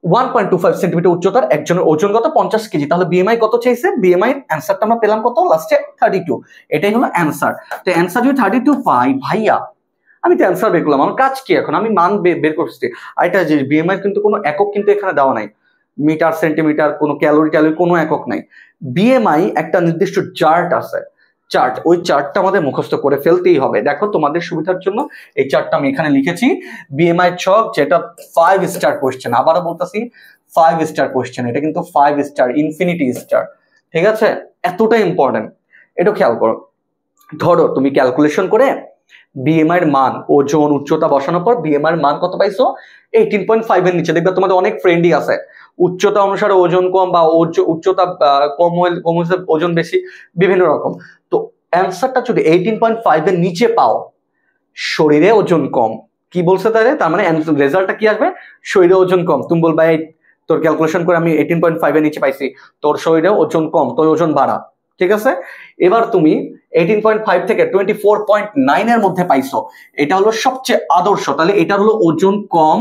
1.25 সেন্টিমিটার উচ্চতার একজনের ওজন কত? 50 কেজি। তাহলে বিএমআই কত চাইছে? বিএমআই অ্যান্সারটা আমরা পেলাম কত? লাস্টে 32। এটাই হলো অ্যান্সার। তো অ্যান্সার যদি 32 পাই, ভাইয়া আমি তো অ্যান্সার বের করলাম, আমার কাজ কি এখন? আমি মান বের করছি। আর এটা যে বিএমআই কিন্তু কোনো একক কিন্তু এখানে দেওয়া নাই, মিটার সেন্টিমিটার, কোনো ক্যালোরি ট্যালোরি কোনো একক নাই। বিএমআই একটা নির্দিষ্ট চার্ট আছে, চার্ট, ওই চার্টটা আমাদের মুখস্থ করে ফেলতেই হবে। দেখো তোমাদের সুবিধার জন্য এই চার্টটা আমি এখানে লিখেছি, বিএমআই ছক, যেটা 5 স্টার কোশ্চেন। আবারও বলতেছি 5 স্টার কোশ্চেন, এটা কিন্তু 5 স্টার, ইনফিনিটি স্টার, ঠিক আছে? এতটা ইম্পর্টেন্ট, এটা খেয়াল করো। ধরো তুমি ক্যালকুলেশন করে বিএমআই এর মান, ওজন, উচ্চতা বসানোর পর বিএমআই এর মান কত পাইছো? 18.5 এর নিচে। দেখবে তোমাদের অনেক ফ্রেন্ডই আছে উচ্চতা অনুসারে ওজন কম, বা উচ্চতা কম হলে ওজন বেশি, বিভিন্ন রকম। তো অ্যান্সারটা যদি 18.5 এর নিচে পাও, শরীরে ওজন কম। কি বলছে তাহলে? তার মানে রেজাল্টটা কি আসবে? শরীরে ওজন কম। তুমি বলবা এই তোর ক্যালকুলেশন করে আমি 18.5 এর নিচে পাইছি, তোর শরীরে ওজন কম, তোর ওজন বাড়া, ঠিক আছে? এবার তুমি 18.5 থেকে 24.9 এর মধ্যে পাইছো, এটা হলো সবচেয়ে আদর্শ। তাহলে এটা হলো ওজন কম,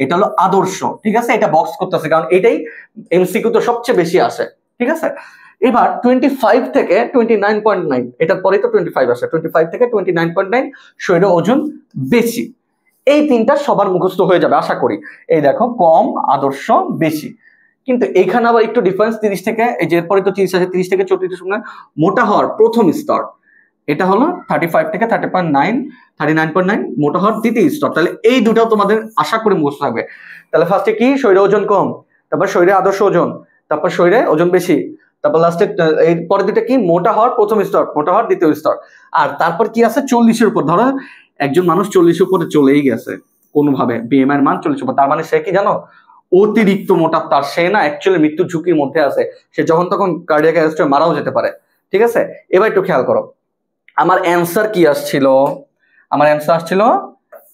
এটা হলো আদর্শ, ঠিক আছে? এটা বক্স করতেছে, কারণ এটাই এমসিকিউ তো সবচেয়ে বেশি আসে, ঠিক আছে? এবার 25 থেকে 29.9, এটার পরে তো 25 আসে, 25 থেকে 29.9 শরীরে ওজন বেশি। এই তিনটা সবার মুখস্থ হয়ে যাবে আশা করি। এই দেখো, কম, আদর্শ, বেশি। কিন্তু এখানে আবার একটু ডিফারেন্স, 30 থেকে, এই যে এরপরে তো 30 আছে, 30 থেকে 34 সময় মোটা হওয়ার প্রথম স্তর, এটা হলো 35 থেকে 39.9 মোটা হওয়ার দ্বিতীয় স্তর। তাহলে এই দুটাও তোমাদের আশা করি মুখস্থ থাকবে। তাহলে ফার্স্টে কি? শরীরে ওজন কম, তারপর শরীরে আদর্শ ওজন, তারপর শরীরে ওজন বেশি, তারপর লাস্টে এর পরে দুটা কি? মোটা হওয়ার প্রথম স্তর, মোটা হওয়ার দ্বিতীয় স্তর। আর তারপর কি আছে? 40-এর উপর। ধরো একজন মানুষ 40-এর উপরে চলেই গেছে কোনোভাবে, বিএমআই এর মান 40 উপর, তার মানে সে কি জানো? অতিরিক্ত মোটা। তার সে না অ্যাকচুয়ালি মৃত্যুর ঝুঁকির মধ্যে আছে, সে যখন তখন কার্ডিয়াক অ্যারেস্টে মারাও যেতে পারে, ঠিক আছে? এবার একটু খেয়াল করো, আমার অ্যান্সার কি আসছিল? আমার অ্যান্সার আসছিল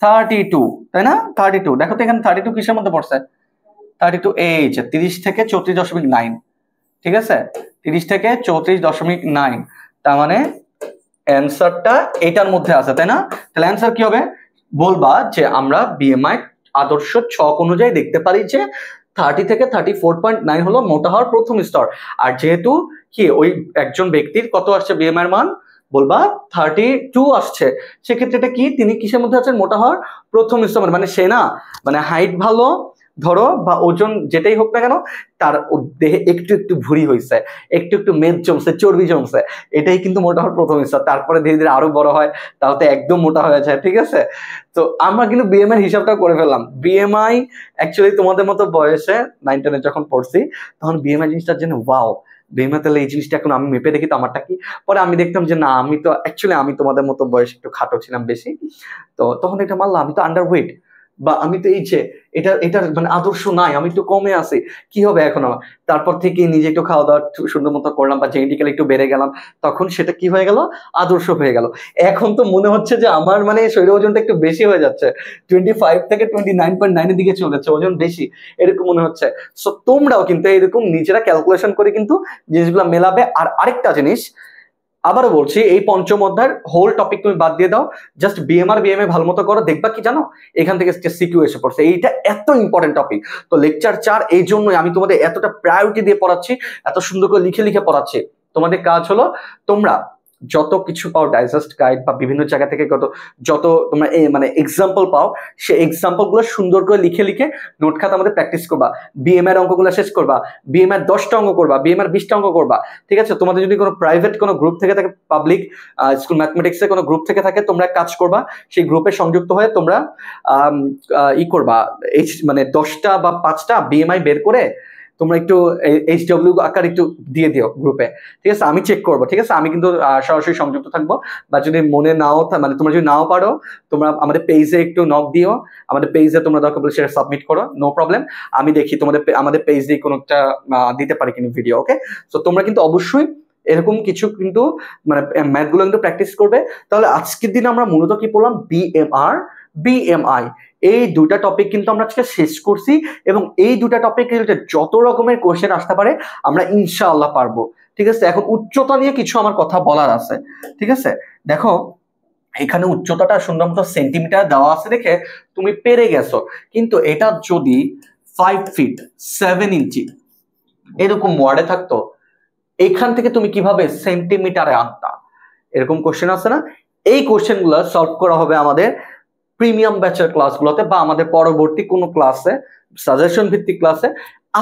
32, তাই না? 32। দেখো তো এখানে 32 কিসের মধ্যে পড়ছে? 32 এই যে 30 থেকে 34.9, ঠিক আছে? 30 থেকে 34.9, তার মানে অ্যান্সারটা এটার মধ্যে আছে, তাই না? তাহলে অ্যান্সার কি হবে? বলবা যে আমরা বিএমআই আদর্শ ছক অনুযায়ী দেখতে পারি যে 30 থেকে 34.9 হলো মোটা হওয়ার প্রথম স্তর। আর যেহেতু কি ওই একজন ব্যক্তির কত আসছে বিএমআই এর মান, বলবা 32 আসছে, সেক্ষেত্রে এটা কি? তিনি কিসের মধ্যে আছেন? মোটা হওয়ার প্রথম স্তর। মানে সে না, মানে হাইট ভালো ধরো বা ওজন যেটাই হোক না কেন, তার দেহে একটু একটু ভুঁড়ি হয়েছে, একটু একটু মেদ জমছে, চর্বি জমছে, এটাই কিন্তু মোটা হওয়ার প্রথম স্তর। তারপরে ধীরে ধীরে আরো বড় হয়, তাও তো একদম মোটা হয়ে যায়, ঠিক আছে? তো আমরা কিন্তু বিএমআই এর হিসাবটা করে ফেললাম। বিএমআই অ্যাকচুয়ালি তোমাদের মতো বয়সে 9-10 যখন পড়ছি, তখন বিএমআই জিনিসটার জন্য ওয়াও, বিএমআই তাহলে এই জিনিসটা এখন আমি মেপে দেখি তো আমারটা কি। পরে আমি দেখতাম যে না, আমি তো অ্যাকচুয়ালি আমি তোমাদের মতো বয়স একটু খাটো ছিলাম বেশি, তো তখন এটা মানলাম আমি তো আন্ডারওয়েট, বা আমি তো এই যে এটার মানে আদর্শ নাই, আমি একটু কমে আছি, কি হবে এখন আমার? তারপর থেকে নিজে একটু খাওয়া দাওয়া সুন্দর মতো করলাম, বা জেনেটিক্যালি একটু বেড়ে গেলাম, তখন সেটা কি হয়ে গেল? আদর্শ হয়ে গেল। এখন তো মনে হচ্ছে যে আমার মানে শরীর ওজনটা একটু বেশি হয়ে যাচ্ছে, 25 থেকে 29.9 এর দিকে চলে যাচ্ছে, ওজন বেশি, এরকম মনে হচ্ছে। সো তোমরাও কিন্তু এরকম নিজেরা ক্যালকুলেশন করে কিন্তু জিনিসগুলো মেলাবে। আর আরেকটা জিনিস আবারও বলছি, এই পঞ্চম অধ্যায়ের হোল টপিক তুমি বাদ দিয়ে দাও, জাস্ট বিএমআই ভালো মতো করো, দেখবা কি জানো? এখান থেকে সিকিউ এসে পড়ছে। এইটা এত ইম্পর্টেন্ট টপিক, তো লেকচার 4 এই জন্যই আমি তোমাদের এতটা প্রায়োরিটি দিয়ে পড়াচ্ছি, এত সুন্দর করে লিখে লিখে পড়াচ্ছি। তোমাদের কাজ হলো তোমরা যত কিছু পাও, ডাইজেস্ট গাইড বা বিভিন্ন জায়গা থেকে যত তোমরা মানে এক্সাম্পল পাও, সেই এক্সাম্পল গুলো সুন্দর করে লিখে লিখে নোট খাতা আমাদের প্র্যাকটিস করবা। বিএমআই এর অঙ্কগুলো শেষ করবা, বিএমআই 10টা অঙ্ক করবা, বিএমআই 20টা অঙ্ক করবা, ঠিক আছে? তোমাদের যদি কোনো প্রাইভেট কোনো গ্রুপ থেকে থাকে, পাবলিক স্কুল ম্যাথমেটিক্সের কোনো গ্রুপ থেকে থাকে, তোমরা কাজ করবা, সেই গ্রুপে সংযুক্ত হয়ে তোমরা করবা, মানে 10টা বা 5টা বিএমআই বের করে তোমরা একটু HW আকার একটু দিয়ে দিও গ্রুপে, ঠিক আছে? আমি চেক করবো, ঠিক আছে? আমি কিন্তু সরাসরি সংযুক্ত থাকবো। বা যদি মনে নাও মানে তোমরা যদি নাও পারো, তোমরা আমাদের পেজে একটু নক দিও, আমাদের পেজে তোমরা দরকার পড়লে সেটা সাবমিট করো, নো প্রবলেম। আমি দেখি আমাদের পেজ দিয়ে কোনো একটা দিতে পারি কিন্তু ভিডিও, ওকে? তো তোমরা কিন্তু অবশ্যই এরকম কিছু কিন্তু মানে ম্যাথগুলো কিন্তু প্র্যাকটিস করবে। তাহলে আজকের দিনে আমরা মূলত কি পড়লাম? বিএমআই, এই দুটা টপিক কিন্তু আমরা আজকে শেষ করছি, এবং এই দুটা টপিক রিলেটেড যত রকমের কোশ্চেন আসতে পারে আমরা ইনশাআল্লাহ পারবো, ঠিক ঠিক আছে। এখন উচ্চতা নিয়ে কিছু আমার কথা বলার আছে, ঠিক আছে। দেখো এখানে উচ্চতাটা সুন্দর মতো সেন্টিমিটার দেওয়া আছে দেখে তুমি পেরে গেছো, কিন্তু এটা যদি 5 ফিট 7 ইঞ্চি এরকম ওয়ার্ডে থাকতো, এখান থেকে তুমি কিভাবে সেন্টিমিটারে আনতা? এরকম কোশ্চেন আছে না? এই কোশ্চেন গুলো সলভ করা হবে আমাদের প্রিমিয়াম ব্যাচের ক্লাসগুলোতে বা আমাদের পরবর্তী কোনো ক্লাসে, সাজেশন ভিত্তিক ক্লাসে।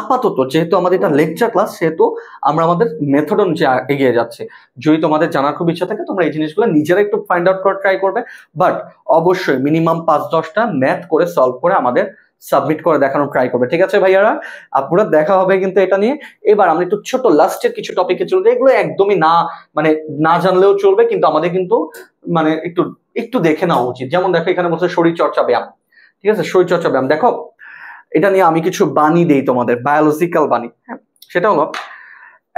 আপাতত যেহেতু আমাদের এটা লেকচার ক্লাস, সেহেতু আমরা আমাদের মেথড অনুযায়ী এগিয়ে যাচ্ছি। যদি তোমাদের জানার খুব ইচ্ছা থাকে তোমরা এই জিনিসগুলো নিজেরা একটু ফাইন্ড আউট করে ট্রাই করবে, বাট অবশ্যই মিনিমাম 5-10টা ম্যাথ করে সলভ করে আমাদের সাবমিট করে দেখানোর ট্রাই করবে, ঠিক আছে ভাইয়ারা? আপনারা দেখা হবে কিন্তু এটা নিয়ে। এবার আমরা একটু ছোট লাস্টের কিছু টপিকে চলবে, এগুলো একদমই না মানে না জানলেও চলবে, কিন্তু আমাদের কিন্তু মানে একটু একটু দেখে নেওয়া উচিত। যেমন দেখো এখানে বলছে শরীর চর্চা ব্যায়াম, ঠিক আছে, শরীর চর্চা ব্যায়াম। দেখো এটা নিয়ে আমি কিছু বাণী দেই তোমাদের, বায়োলজিক্যাল বাণী। হ্যাঁ, সেটা হলো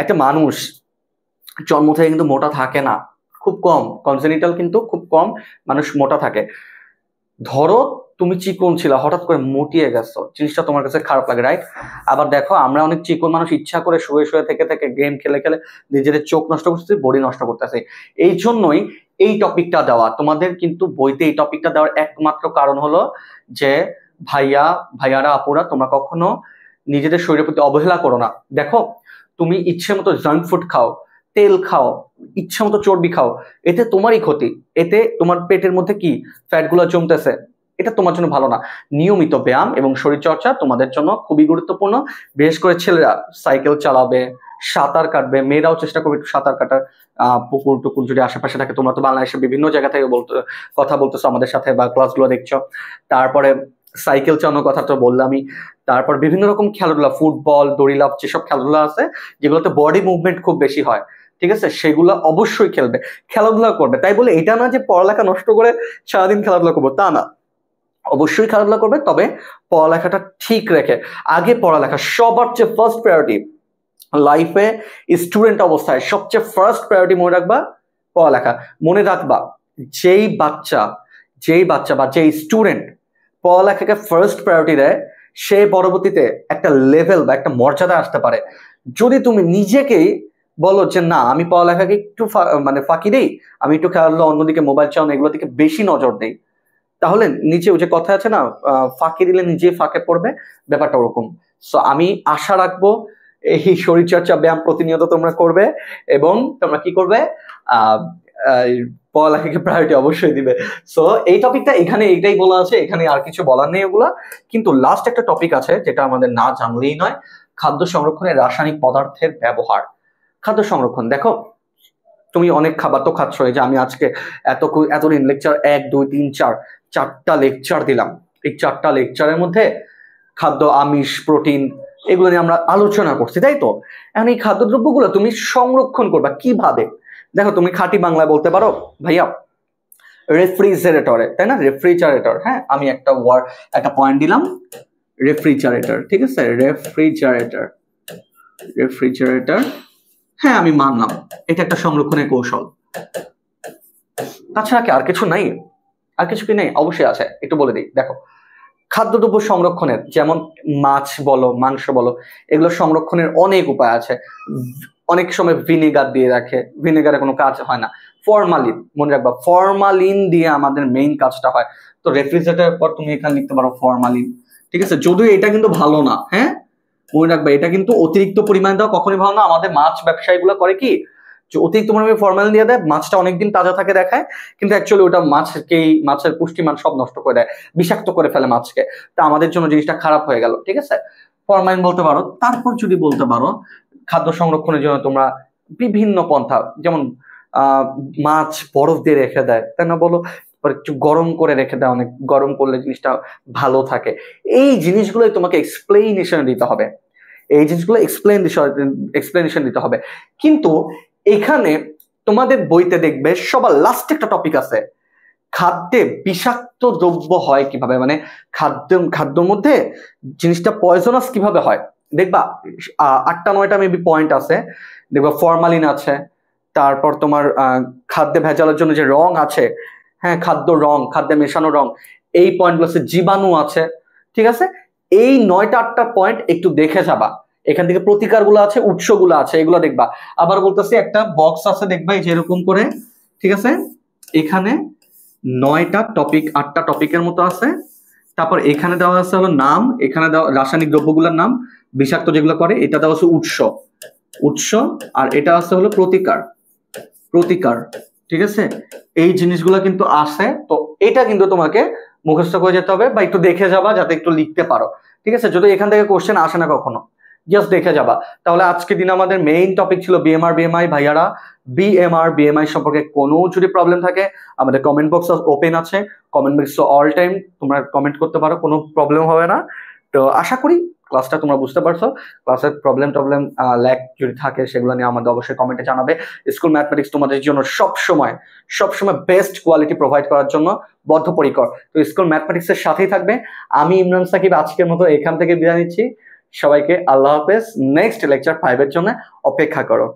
একটা মানুষ জন্ম থেকে কিন্তু মোটা থাকে না, খুব কম, কনজেনিটাল কিন্তু খুব কম মানুষ মোটা থাকে। ধরো তুমি চিকন ছিল, হঠাৎ করে মোটিয়ে গেছো, জিনিসটা তোমার কাছে খারাপ লাগে, রাইট? আবার দেখো আমরা অনেক চিকন মানুষ ইচ্ছা করে শুয়ে শুয়ে থেকে থেকে গেম খেলে খেলে নিজেদের চোখ নষ্ট করতেছি, বডি নষ্ট করতেছি। এই জন্যই এই টপিকটা দেওয়া তোমাদের, কিন্তু বইতে এই টপিকটা দেওয়ার একমাত্র কারণ হলো যে ভাইয়ারা আপুরা তোমরা কখনো নিজেদের শরীরের প্রতি অবহেলা করো না। দেখো তুমি ইচ্ছে মতো জাঙ্ক ফুড খাও, তেল খাও, ইচ্ছা মতো চর্বি খাও, এতে তোমারই ক্ষতি। এতে তোমার পেটের মধ্যে কি ফ্যাট গুলো জমতেছে, এটা তোমার জন্য ভালো না। নিয়মিত ব্যায়াম এবং শরীর চর্চা তোমাদের জন্য খুবই গুরুত্বপূর্ণ। বিশেষ করে ছেলেরা সাইকেল চালাবে, সাঁতার কাটবে, মেয়েরাও চেষ্টা করবে একটু সাঁতার কাটার। পুকুর টুকুর যদি আশেপাশে থাকে, তোমরা তো বাংলাদেশের বিভিন্ন জায়গা থেকে কথা বলতেছো আমাদের সাথে বা ক্লাসগুলো দেখছো। তারপরে সাইকেল চালানোর কথা তো বললামই। তারপর বিভিন্ন রকম খেলাধুলা, ফুটবল, দড়িলাফ, যেসব খেলাধুলা আছে যেগুলোতে বডি মুভমেন্ট খুব বেশি হয়, ঠিক আছে, সেগুলো অবশ্যই খেলবে, খেলাধুলা করবে। তাই বলে এটা না যে পড়ালেখা নষ্ট করে সারাদিন খেলাধুলা করবো, তা না। অবশ্যই খেলাধুলা করবে, তবে পড়ালেখাটা ঠিক রেখে। আগে পড়ালেখা সবার চেয়ে ফার্স্ট প্রায়োরিটি লাইফে। স্টুডেন্ট অবস্থায় সবচেয়ে ফার্স্ট প্রায়োরিটি মনে রাখবা পড়ালেখা। মনে রাখবা যেই বাচ্চা বা যেই স্টুডেন্ট পড়ালেখাকে ফার্স্ট প্রায়োরিটি দেয়, সে পরবর্তীতে একটা লেভেল বা একটা মর্যাদা আসতে পারে। যদি তুমি নিজেকেই বলো যে না আমি পড়ালেখাকে একটু মানে ফাঁকি দেই, আমি একটু খেলাধুলা, অন্যদিকে মোবাইল চালানো, এগুলোর দিকে বেশি নজর দেই, তাহলে নিচে যে কথা আছে না, ফাঁকি দিলে নিজেই ফাঁকে পড়বে, ব্যাপারটা ওরকম। সো আমি আশা রাখবো এই শরীরচর্চা ব্যায়াম প্রতিনিয়ত তোমরা করবে এবং তোমরা কি করবে, পড়ালেখাকে প্রায়োরিটি অবশ্যই দিবে। সো এই টপিকটা এখানে এইটাই বলা আছে, এখানে আর কিছু বলার নেই ওগুলা। কিন্তু লাস্ট একটা টপিক আছে যেটা আমাদের না জানলেই নয়, খাদ্য সংরক্ষণে রাসায়নিক পদার্থের ব্যবহার। খাদ্য সংরক্ষণ, দেখো তুমি অনেক খাবার তো খাচ্ছ। এই যে আমি আজকে এতদিন লেকচার 1 2 3 4 4টা লেকচার দিলাম, এই 4টা লেকচারের মধ্যে খাদ্য, আমিষ, প্রোটিন এগুলো নিয়ে আমরা আলোচনা করছি, তাই তো? এখন এই খাদ্যদ্রব্যগুলো তুমি সংরক্ষণ করবা কিভাবে? দেখো তুমি খাঁটি বাংলায় বলতে পারো ভাইয়া রেফ্রিজারেটরে, তাই না? রেফ্রিজারেটর, হ্যাঁ, আমি একটা পয়েন্ট দিলাম, রেফ্রিজারেটর, ঠিক আছে, রেফ্রিজারেটর, হ্যাঁ আমি মানলাম এটা একটা সংরক্ষণের কৌশল। তাছাড়া কি আর কিছু নাই? আর কিছু কি নেই? অবশ্যই আছে, একটু বলে দিই। দেখো খাদ্যদ্রব্য সংরক্ষণের, যেমন মাছ বলো, মাংস বলো, এগুলো সংরক্ষণের অনেক উপায় আছে। অনেক সময় ভিনেগার দিয়ে রাখে, ভিনেগারে কোনো কাজ হয় না। ফরমালিন, মনে রাখবা ফরমালিন দিয়ে আমাদের মেইন কাজটা হয়। তো রেফ্রিজারেটরের পর তুমি এখানে লিখতে পারো ফরমালিন, ঠিক আছে, যদিও এটা কিন্তু ভালো না। হ্যাঁ, মনে রাখবা এটা কিন্তু অতিরিক্ত পরিমাণ দেওয়া কখনোই ভালো না। আমাদের মাছ ব্যবসায়ীগুলো করে কি, যে অতিরিক্ত পরিমাণে ফরমালিন দিয়ে দেয়, মাছটা অনেকদিন তাজা থাকে দেখায়, কিন্তু অ্যাকচুয়ালি ওটা মাছের পুষ্টিমান সব নষ্ট করে দেয়, বিষাক্ত করে ফেলে মাছকে। তা আমাদের জন্য জিনিসটা খারাপ হয়ে গেল, ঠিক আছে। ফরমালিন বলতে পারো। তারপর যদি বলতে পারো খাদ্য সংরক্ষণের জন্য তোমরা বিভিন্ন পন্থা, যেমন মাছ বরফ দিয়ে রেখে দেয়, তাই না বলো, একটু গরম করে রেখে দেয়, অনেক গরম করলে জিনিসটা ভালো থাকে। এই জিনিসগুলোই তোমাকে এক্সপ্লেনেশন দিতে হবে, এই জিনিসগুলো এক্সপ্লেনেশন দিতে হবে। কিন্তু এখানে তোমাদের বইতে দেখবে সবার লাস্টে একটা টপিক আছে, খাদ্যে বিষাক্ত দ্রব্য হয় কিভাবে, মানে খাদ্যর মধ্যে জিনিসটা পয়জনাস কিভাবে হয়। দেখবা 8টা 9টা মেবি পয়েন্ট আছে, দেখবা ফরমালিন আছে, তারপর তোমার খাদ্যে ভেজালের জন্য যে রং আছে, হ্যাঁ, খাদ্যে মেশানো রং, এই পয়েন্টগুলো আছে, জীবাণু আছে, ঠিক আছে। এই 9টা 8টা পয়েন্ট একটু দেখে যাবা, এখান থেকে প্রতিকারগুলো আছে, উৎসগুলো আছে, এগুলো দেখবা। আবার বলতেছি একটা বক্স আছে দেখবা এই যে এরকম করে, ঠিক আছে, এখানে 9টা টপিক 8টা টপিকের মতো আছে। তারপর এখানে দেওয়া আছে হলো নাম, এখানে দেওয়া রাসায়নিক দ্রব্যগুলোর নাম, বিষাক্ত যেগুলো করে, এটা দেওয়া আছে উৎস, আর এটা আছে হলো প্রতিকার, ঠিক আছে। এই জিনিসগুলো কিন্তু আছে, তো এটা কিন্তু তোমাকে মুখস্থ করে যেতে হবে বা একটু দেখে যাবা যাতে একটু লিখতে পারো, ঠিক আছে। যদি এখান থেকে কোশ্চেন আসে না কখনো, জাস্ট দেখে যাবা। তাহলে আজকে দিন আমাদের মেইন টপিক ছিল বিএমআর বিএমআই। ভাইয়ারা বিএমআর বিএমআই সম্পর্কে কোনো যদি প্রবলেম থাকে আমাদের কমেন্ট বক্স ওপেন আছে, কমেন্ট বক্স অল টাইম তোমরা কমেন্ট করতে পারো, কোনো প্রবলেম হবে না। তো আশা করি ক্লাসটা তোমরা বুঝতে পারছো। ক্লাসের প্রবলেম ল্যাক যদি থাকে সেগুলো নিয়ে আমাদের অবশ্যই কমেন্টে জানাবে। স্কুল ম্যাথমেটিক্স তোমাদের জন্য সবসময় বেস্ট কোয়ালিটি প্রোভাইড করার জন্য বদ্ধপরিকর। তো স্কুল ম্যাথমেটিক্সের সাথেই থাকবে। আমি ইমরান সাকিব আজকের মতো এখান থেকে বিদায় নিচ্ছি। সবাইকে আল্লাহ হাফেজ। নেক্সট লেকচার 5 এর জন্য অপেক্ষা করো।